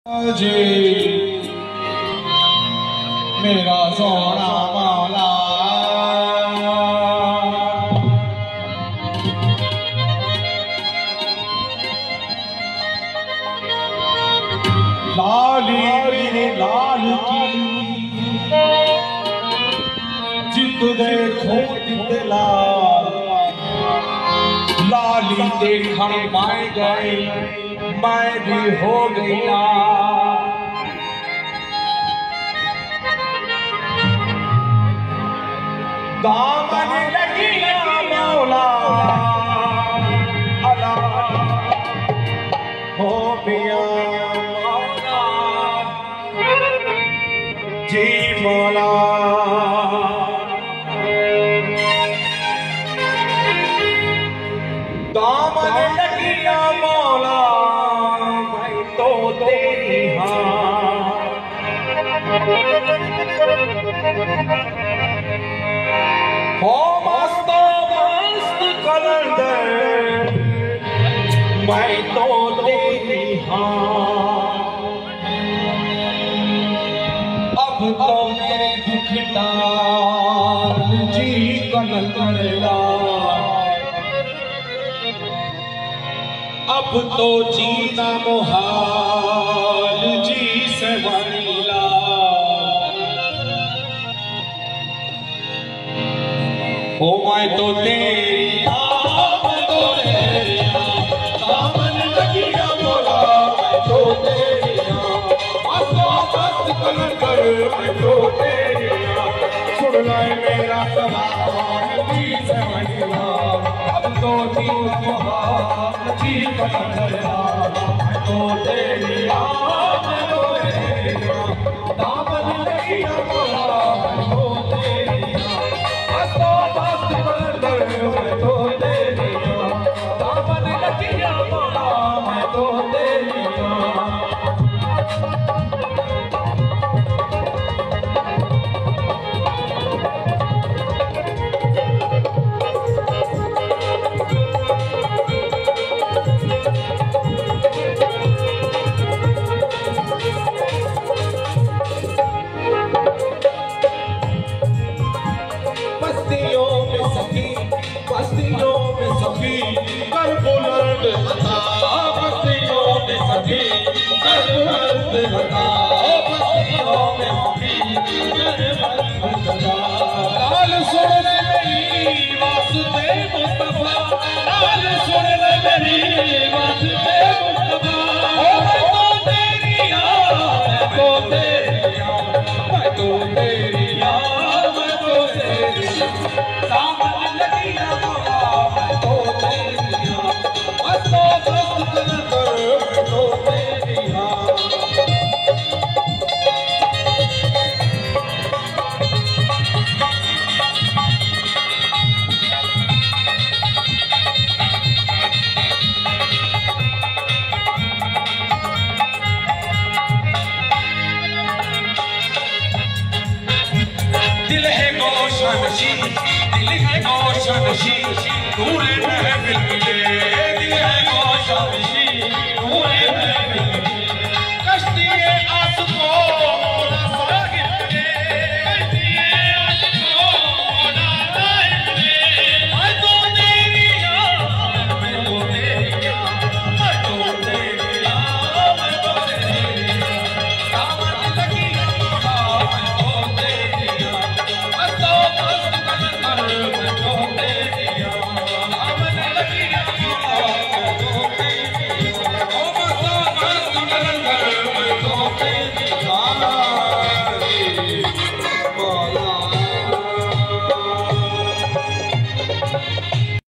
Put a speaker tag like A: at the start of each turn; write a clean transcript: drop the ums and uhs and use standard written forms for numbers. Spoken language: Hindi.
A: जी मेरा सोना मौला लाली मेरे लाल की जित देखो जित लाल लाली देखा मैं गई मैं भी हो गई दामन लगिया मौला अला हो पिया मौला जी मौला दामन लगिया मौला मैं तो तेरी हो मस्त मस्त कलंदर मैं तो तेरी अब तो मेरे दुख डाल जी कलंदर अब तो जीना मुहाल जी से वनीला ओ मैं तो तेरी मैं तो तेरी दामन लगिया मौला मैं तो तेरी मस्त कलंदर मैं तो तेरी सुन लाए मेरा सवाल जी से वनीला अब तो जीना मुहाल जी कलंदर मैं तो तेरी दामन लगिया मौला मैं तो तेरी मैं तो तेरी दामन लगिया मौला मैं तो तेरी बस्तियों में सभी कर बुलंद बता बस्तियों में सभी कर बुलंद बता बस्तियों में सभी कर बुलंद बता लाल सुन ले मेरी वास्ते मुस्तफा लाल सुन ले मेरी वास्ते मुस्तफा मैं तो तेरी मैं तो तेरी मैं तो तेरी मैं तो तेरी दामन लगिया मौला मैं तो तेरी मस्त मस्त कलंदर मैं तो तेरी दिल है गोशानशी दिल है गोशानशी नूरे महफिल मिले दिल है गोशानशी नूरे महफिल मिले कश्ती आस को